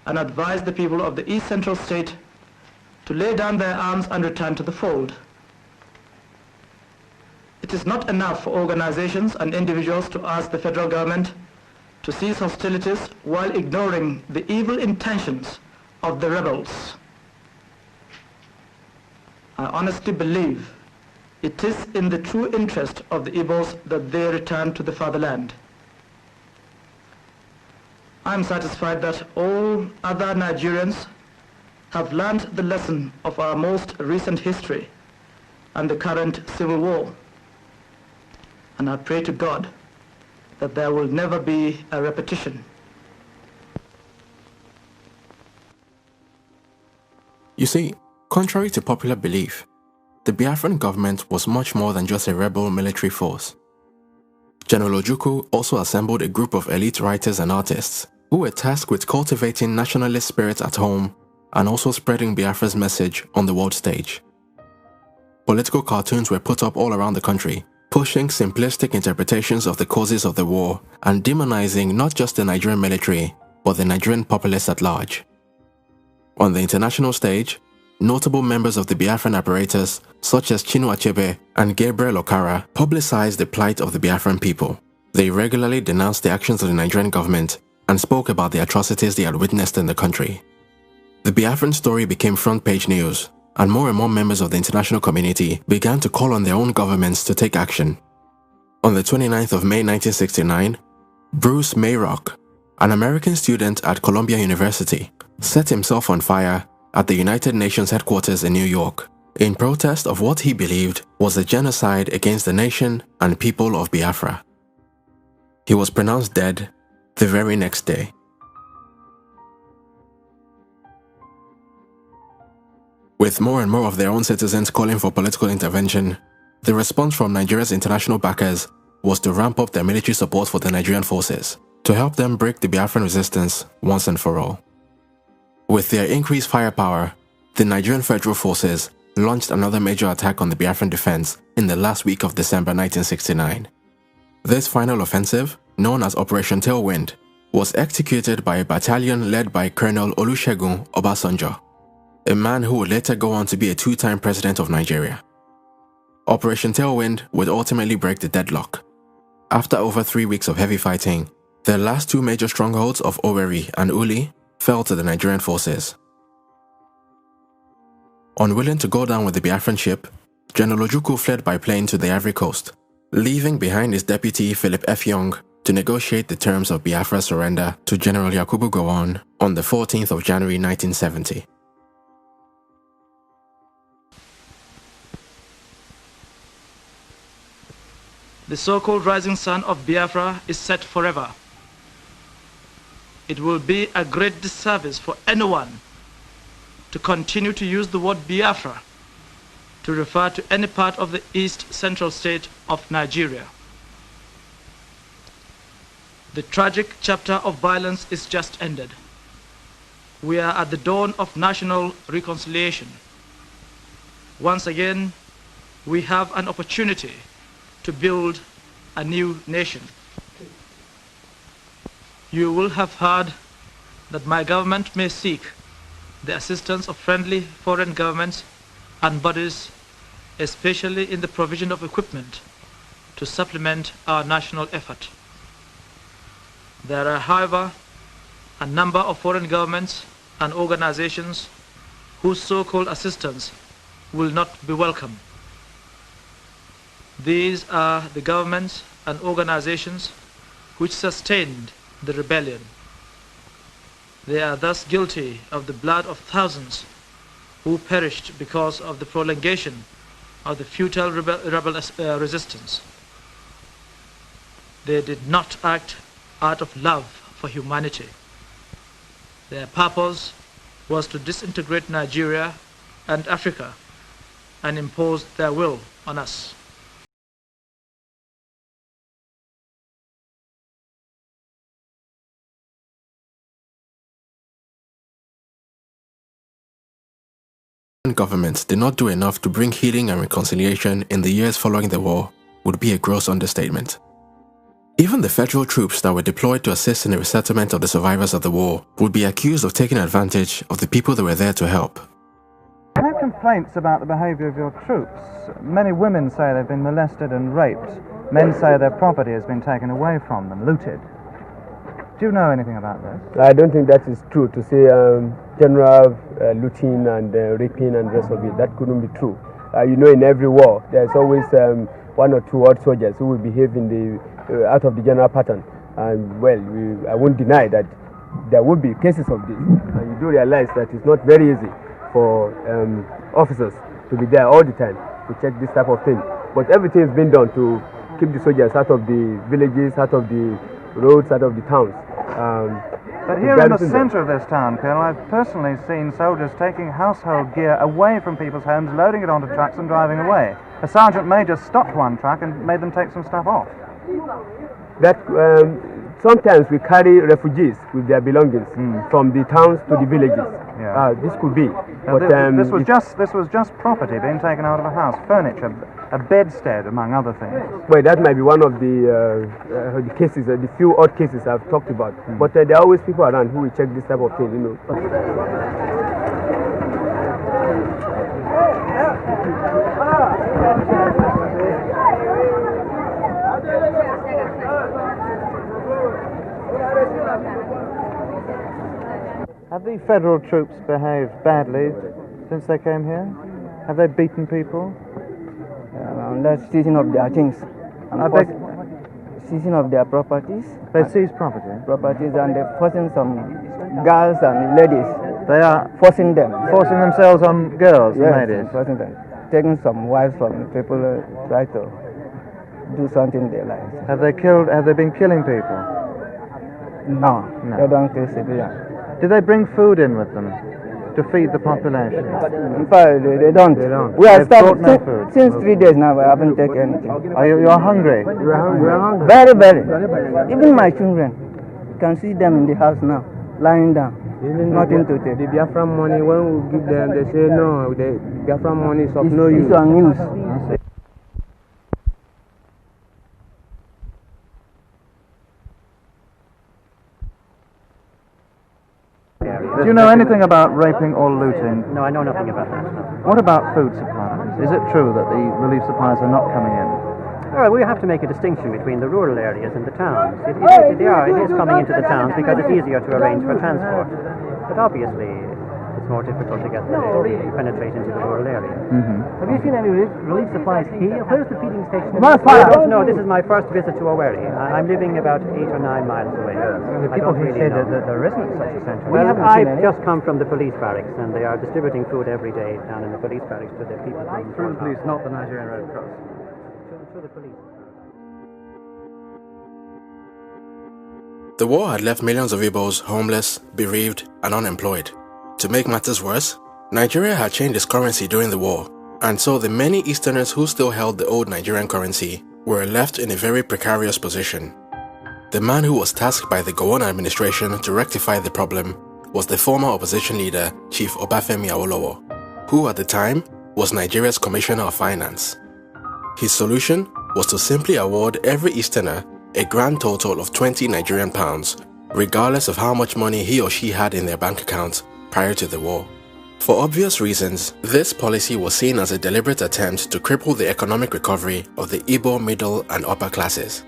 and advised the people of the East Central State to lay down their arms and return to the fold. It is not enough for organizations and individuals to ask the federal government to cease hostilities while ignoring the evil intentions of the rebels. I honestly believe it is in the true interest of the Igbos that they return to the fatherland. I am satisfied that all other Nigerians have learned the lesson of our most recent history and the current civil war. And I pray to God that there will never be a repetition. You see, contrary to popular belief, the Biafran government was much more than just a rebel military force. General Ojukwu also assembled a group of elite writers and artists who were tasked with cultivating nationalist spirit at home and also spreading Biafra's message on the world stage. Political cartoons were put up all around the country, pushing simplistic interpretations of the causes of the war and demonizing not just the Nigerian military, but the Nigerian populace at large. On the international stage, notable members of the Biafran apparatus, such as Chinua Achebe and Gabriel Okara, publicized the plight of the Biafran people. They regularly denounced the actions of the Nigerian government and spoke about the atrocities they had witnessed in the country. The Biafran story became front-page news, and more members of the international community began to call on their own governments to take action. On the 29th of May 1969, Bruce Mayrock, an American student at Columbia University, set himself on fire at the United Nations headquarters in New York in protest of what he believed was a genocide against the nation and people of Biafra. He was pronounced dead the very next day. With more and more of their own citizens calling for political intervention, the response from Nigeria's international backers was to ramp up their military support for the Nigerian forces to help them break the Biafran resistance once and for all. With their increased firepower, the Nigerian Federal Forces launched another major attack on the Biafran defense in the last week of December 1969. This final offensive, known as Operation Tailwind, was executed by a battalion led by Colonel Olusegun Obasanjo, a man who would later go on to be a two-time president of Nigeria. Operation Tailwind would ultimately break the deadlock. After over 3 weeks of heavy fighting, the last two major strongholds of Owerri and Uli fell to the Nigerian forces. Unwilling to go down with the Biafran ship, General Ojukwu fled by plane to the Ivory Coast, leaving behind his deputy Philip F. Young to negotiate the terms of Biafra's surrender to General Yakubu Gowon on the 14th of January 1970. The so-called rising sun of Biafra is set forever. It will be a great disservice for anyone to continue to use the word Biafra to refer to any part of the East Central State of Nigeria. The tragic chapter of violence is just ended. We are at the dawn of national reconciliation. Once again, we have an opportunity to build a new nation. You will have heard that my government may seek the assistance of friendly foreign governments and bodies, especially in the provision of equipment to supplement our national effort. There are, however, a number of foreign governments and organizations whose so-called assistance will not be welcome. These are the governments and organizations which sustained the rebellion. They are thus guilty of the blood of thousands who perished because of the prolongation of the futile resistance. They did not act out of love for humanity. Their purpose was to disintegrate Nigeria and Africa and impose their will on us. Governments did not do enough to bring healing and reconciliation in the years following the war would be a gross understatement. Even the federal troops that were deployed to assist in the resettlement of the survivors of the war would be accused of taking advantage of the people that were there to help. I have complaints about the behaviour of your troops. Many women say they've been molested and raped. Men say their property has been taken away from them, looted. Do you know anything about this? I don't think that is true. To say general looting and raping and the rest of it, that couldn't be true. You know, in every war, there's always one or two odd soldiers who will behave in the out of the general pattern. And well, I won't deny that there will be cases of this. And you do realize that it's not very easy for officers to be there all the time to check this type of thing. But everything is being done to keep the soldiers out of the villages, out of the roads, out of the towns. But here in the centre of this town, Phil, I've personally seen soldiers taking household gear away from people's homes, loading it onto trucks and driving away. A sergeant major stopped one truck and made them take some stuff off. That sometimes we carry refugees with their belongings from the towns to the villages. Yeah. This could be. But this was just property being taken out of a house, furniture, a bedstead, among other things. Well, that might be one of the cases, the few odd cases I've talked about. But there are always people around who will check this type of thing, you know. Have the federal troops behaved badly since they came here? Have they beaten people? That's seizing of their things. Seizing of their properties. They seize property? Properties, and they're forcing some girls and ladies. They are forcing them. Forcing themselves on girls yes, and ladies? Forcing them. Taking some wives from people try to do something in their lives. Have they been killing people? No. They don't kill civilians. Do they bring food in with them to feed the population? In fact, they don't. We are starving since 3 days now. We haven't taken anything. You are hungry? We are hungry. Very, very. Even my children, you can see them in the house now, lying down. Nothing to take. The Biafra money, when we give them, they say no. The Biafra money is of no use. It's unused. Do you know anything about raping or looting? No, I know nothing about that. What about food supplies? Is it true that the relief supplies are not coming in? Well, we have to make a distinction between the rural areas and the towns. It is coming into the towns because it's easier to arrange for transport. But obviously, it's more difficult to penetrate into the rural area. Have you seen any relief supplies here? Where's the feeding station? No, this is my first visit to Owerri. I'm living about 8 or 9 miles away. The people who say that there isn't such a centre. Well, I've just come from the police barracks, and they are distributing food every day down in the police barracks to the people. Through the police, not the Nigerian Red Cross. Through the police. The war had left millions of Igbos homeless, bereaved, and unemployed. To make matters worse, Nigeria had changed its currency during the war, and so the many Easterners who still held the old Nigerian currency were left in a very precarious position. The man who was tasked by the Gowon administration to rectify the problem was the former opposition leader, Chief Obafemi Awolowo, who at the time was Nigeria's Commissioner of Finance. His solution was to simply award every Easterner a grand total of 20 Nigerian pounds, regardless of how much money he or she had in their bank account prior to the war. For obvious reasons, this policy was seen as a deliberate attempt to cripple the economic recovery of the Igbo middle and upper classes.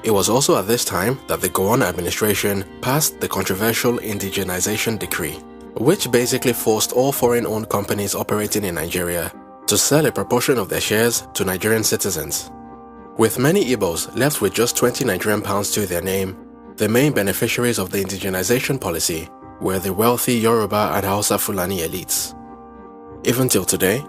It was also at this time that the Gowon administration passed the controversial indigenization decree, which basically forced all foreign-owned companies operating in Nigeria to sell a proportion of their shares to Nigerian citizens. With many Igbos left with just 20 Nigerian pounds to their name, the main beneficiaries of the indigenization policy were the wealthy Yoruba and Hausa Fulani elites. Even till today,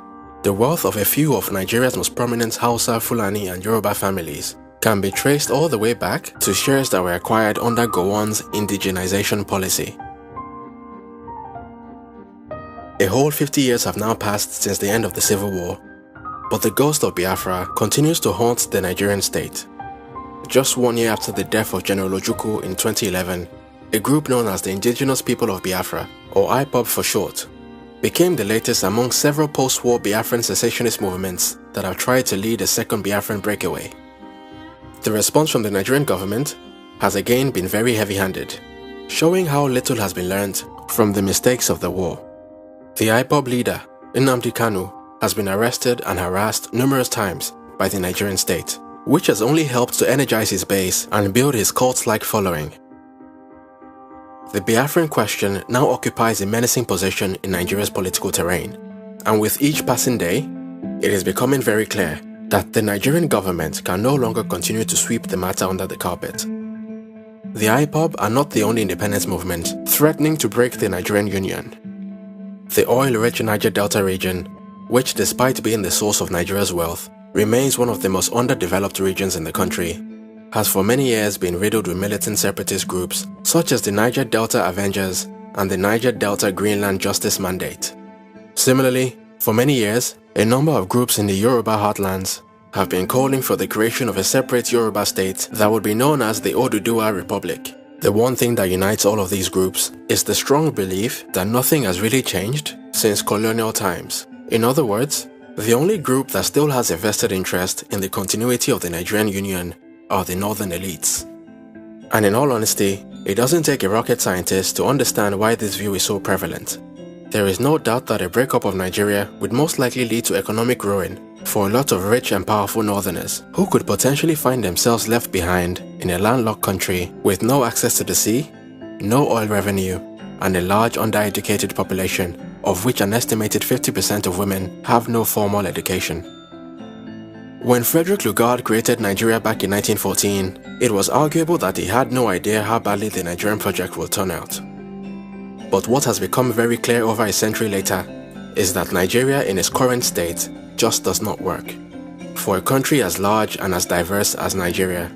the wealth of a few of Nigeria's most prominent Hausa, Fulani and Yoruba families can be traced all the way back to shares that were acquired under Gowon's indigenization policy. A whole 50 years have now passed since the end of the Civil War, but the ghost of Biafra continues to haunt the Nigerian state. Just 1 year after the death of General Ojukwu in 2011, a group known as the Indigenous People of Biafra, or IPOB for short, became the latest among several post-war Biafran secessionist movements that have tried to lead a second Biafran breakaway. The response from the Nigerian government has again been very heavy-handed, showing how little has been learned from the mistakes of the war. The IPOB leader, Nnamdi Kanu, has been arrested and harassed numerous times by the Nigerian state, which has only helped to energize his base and build his cult-like following. The Biafran question now occupies a menacing position in Nigeria's political terrain, and with each passing day, it is becoming very clear that the Nigerian government can no longer continue to sweep the matter under the carpet. The IPOB are not the only independence movement threatening to break the Nigerian Union. The oil-rich Niger Delta region, which despite being the source of Nigeria's wealth, remains one of the most underdeveloped regions in the country, has for many years been riddled with militant separatist groups such as the Niger Delta Avengers and the Niger Delta Greenland Justice Mandate. Similarly, for many years, a number of groups in the Yoruba heartlands have been calling for the creation of a separate Yoruba state that would be known as the Oduduwa Republic. The one thing that unites all of these groups is the strong belief that nothing has really changed since colonial times. In other words, the only group that still has a vested interest in the continuity of the Nigerian Union are the northern elites. And in all honesty, it doesn't take a rocket scientist to understand why this view is so prevalent. There is no doubt that a breakup of Nigeria would most likely lead to economic ruin for a lot of rich and powerful northerners who could potentially find themselves left behind in a landlocked country with no access to the sea, no oil revenue, and a large undereducated population, of which an estimated 50% of women have no formal education. When Frederick Lugard created Nigeria back in 1914, it was arguable that he had no idea how badly the Nigerian project would turn out. But what has become very clear over a century later is that Nigeria in its current state just does not work. For a country as large and as diverse as Nigeria,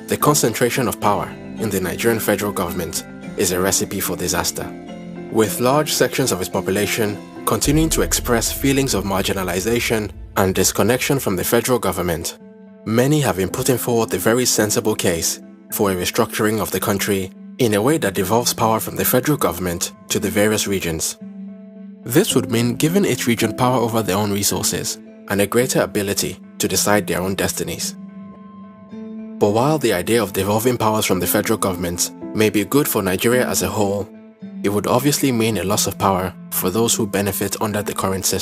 the concentration of power in the Nigerian federal government is a recipe for disaster. With large sections of its population continuing to express feelings of marginalization and disconnection from the federal government, many have been putting forward the very sensible case for a restructuring of the country in a way that devolves power from the federal government to the various regions. This would mean giving each region power over their own resources and a greater ability to decide their own destinies. But while the idea of devolving powers from the federal government may be good for Nigeria as a whole, it would obviously mean a loss of power for those who benefit under the current system.